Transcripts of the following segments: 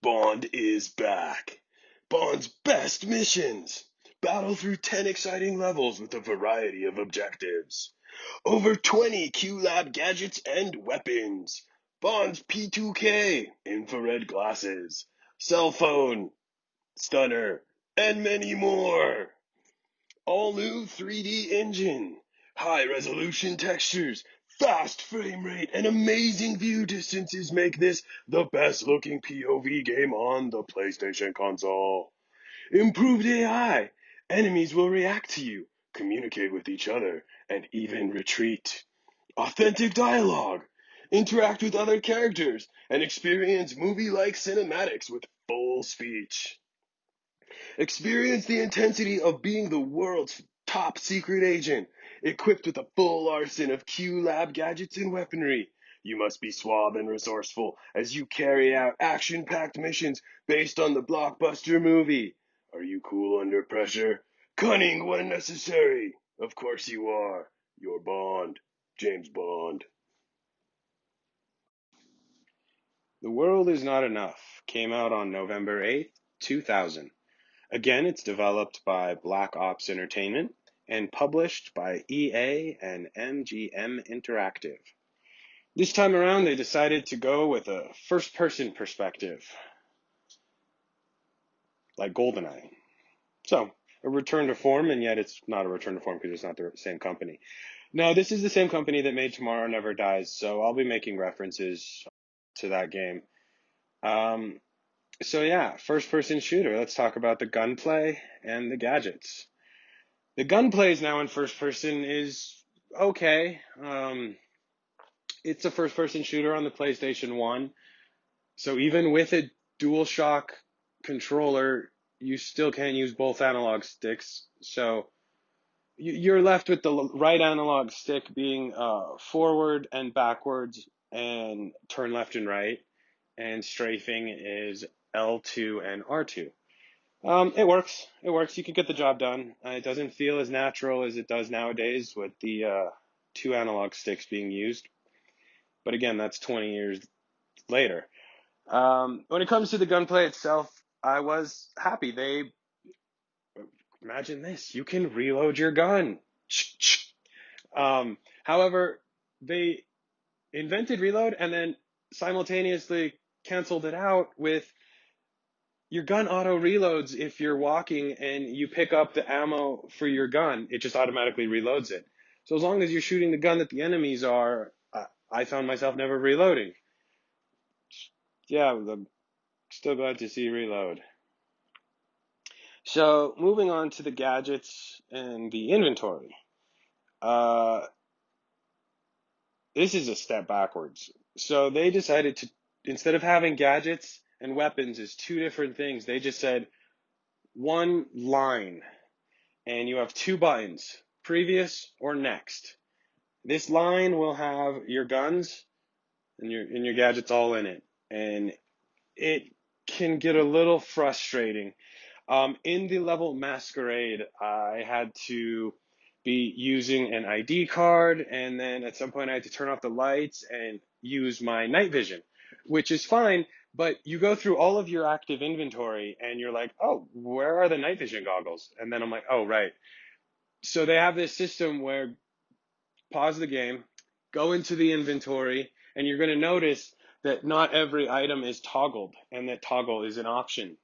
Bond is back. Bond's best missions. Battle through 10 exciting levels with a variety of objectives. Over 20 Q-Lab gadgets and weapons. Bond's P2K, infrared glasses, cell phone, stunner, and many more. All new 3D engine, high resolution textures, fast frame rate, and amazing view distances make this the best looking POV game on the PlayStation console. Improved AI, enemies will react to you, communicate with each other, and even retreat. Authentic dialogue, interact with other characters, and experience movie-like cinematics with full speech. Experience the intensity of being the world's top secret agent, equipped with a full arsenal of Q-Lab gadgets and weaponry. You must be suave and resourceful as you carry out action-packed missions based on the blockbuster movie. Are you cool under pressure? Cunning when necessary. Of course you are. Your Bond, James Bond. The World Is Not Enough came out on November 8th, 2000. Again, it's developed by Black Ops Entertainment and published by EA and MGM Interactive. This time around, they decided to go with a first-person perspective, like GoldenEye. So, a return to form, and yet it's not a return to form because it's not the same company. Now, this is the same company that made Tomorrow Never Dies, so I'll be making references to that game. So yeah, first-person shooter. Let's talk about the gunplay and the gadgets. The gunplay is now in first person is okay. It's a first-person shooter on the PlayStation 1. So even with a DualShock controller, you still can't use both analog sticks. So you're left with the right analog stick being forward and backwards and turn left and right. And strafing is L2 and R2. It works. It works. You can get the job done. It doesn't feel as natural as it does nowadays with the two analog sticks being used. But again, that's 20 years later. When it comes to the gunplay itself, I was happy. Imagine this, you can reload your gun. However, they invented reload and then simultaneously canceled it out with your gun auto reloads if you're walking and you pick up the ammo for your gun, it just automatically reloads it. So as long as you're shooting the gun that the enemies are, I found myself never reloading. Yeah, I'm still glad to see reload. So moving on to the gadgets and the inventory. This is a step backwards. So they decided to, instead of having gadgets and weapons as two different things, they just said one line. And you have two buttons, previous or next. This line will have your guns and your gadgets all in it. And it can get a little frustrating. In the level Masquerade, I had to be using an ID card, and then at some point I had to turn off the lights and use my night vision, which is fine, but you go through all of your active inventory and you're like, oh, where are the night vision goggles? And then I'm like, oh, right. So they have this system where pause the game, go into the inventory, and you're going to notice that not every item is toggled, and that toggle is an option.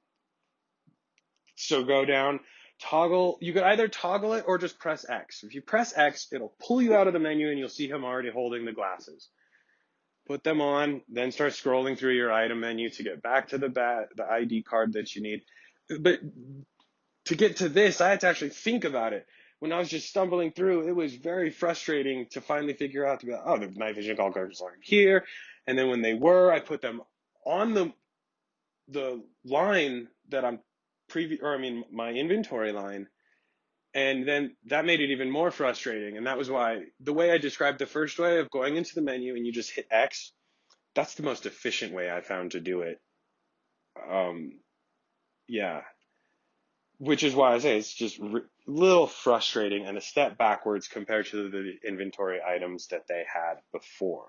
So go down, toggle, you could either toggle it or just press X. If you press X, it'll pull you out of the menu and you'll see him already holding the glasses. Put them on, then start scrolling through your item menu to get back to the ID card that you need. But to get to this, I had to actually think about it. When I was just stumbling through, it was very frustrating to finally figure out to be like, oh, the night vision goggles aren't here. And then when they were, I put them on the line that I'm my inventory line. And then that made it even more frustrating. And that was why the way I described the first way of going into the menu and you just hit X, that's the most efficient way I found to do it. Yeah. Which is why I say it's just a little frustrating and a step backwards compared to the inventory items that they had before.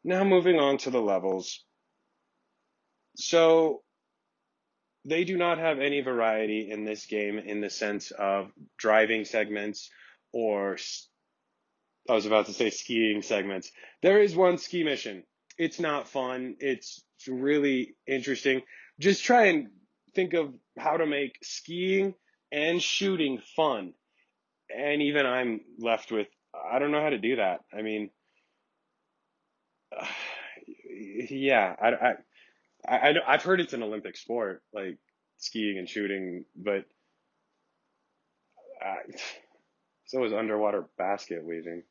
Now moving on to the levels. So they do not have any variety in this game in the sense of driving segments or I was about to say skiing segments. There is one ski mission. It's not fun. It's really interesting. Just try and think of how to make skiing and shooting fun. And even I'm left with, I don't know how to do that. I mean, yeah, I've heard it's an Olympic sport, like skiing and shooting, but so is underwater basket weaving.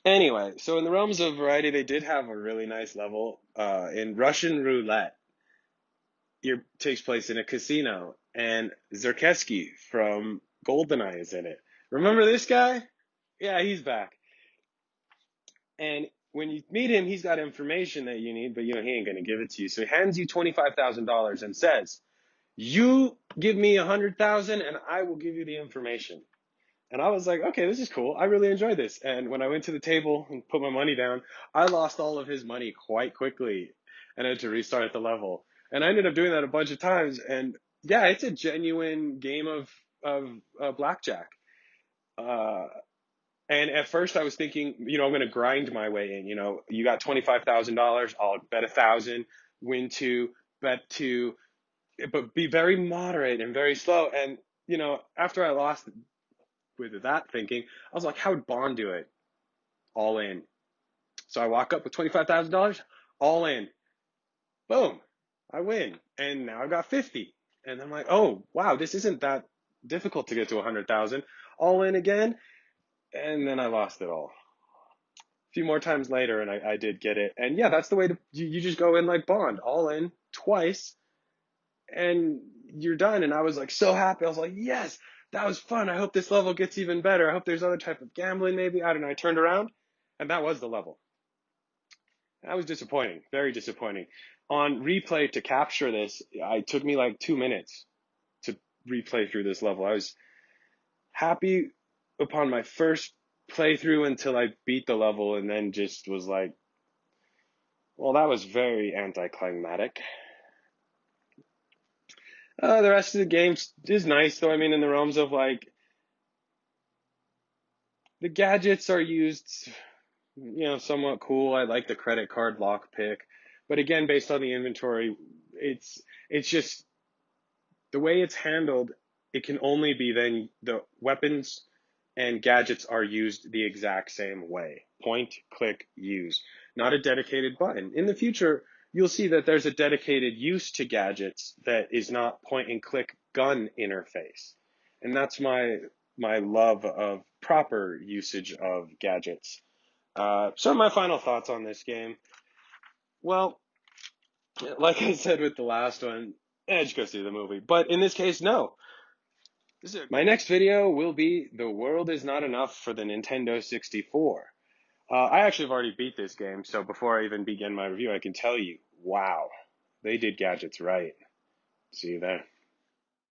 Anyway, so in the realms of variety, they did have a really nice level. In Russian roulette, it takes place in a casino, and Zerkeski from GoldenEye is in it. Remember this guy? Yeah, he's back. And when you meet him, he's got information that you need, but he ain't gonna give it to you. So he hands you $25,000 and says, "You give me 100,000, and I will give you the information." And I was like, okay, this is cool. I really enjoyed this. And when I went to the table and put my money down, I lost all of his money quite quickly and had to restart the level. And I ended up doing that a bunch of times. And yeah, it's a genuine game of blackjack. Uh, and at first I was thinking, I'm going to grind my way in. You got $25,000. I'll bet 1,000, win two, bet two, but be very moderate and very slow. And after I lost with that thinking, I was like, how would Bond do it? All in. So I walk up with $25,000, all in. Boom. I win. And now I've got 50. And I'm like, oh, wow, this isn't that difficult to get to 100,000. All in again. And then I lost it all. A few more times later, and I did get it. And yeah, that's the way you just go in like Bond, all in twice, and you're done. And I was like so happy. I was like, yes, that was fun. I hope this level gets even better. I hope there's other type of gambling maybe. I don't know. I turned around and that was the level. That was disappointing, very disappointing. On replay to capture this, it took me like 2 minutes to replay through this level. I was happy upon my first playthrough until I beat the level and then just was like, well, that was very anticlimactic. The rest of the game is nice, though. I mean, in the realms of like the gadgets are used, somewhat cool. I like the credit card lock pick, but again, based on the inventory, it's just the way it's handled. It can only be then the weapons and gadgets are used the exact same way. Point, click, use. Not a dedicated button. In the future, you'll see that there's a dedicated use to gadgets that is not point and click gun interface. And that's my love of proper usage of gadgets. So my final thoughts on this game. Well, like I said with the last one, just go see the movie. But in this case, no. My next video will be The World Is Not Enough for the Nintendo 64. I actually have already beat this game, so before I even begin my review, I can tell you, wow, they did gadgets right. See you there.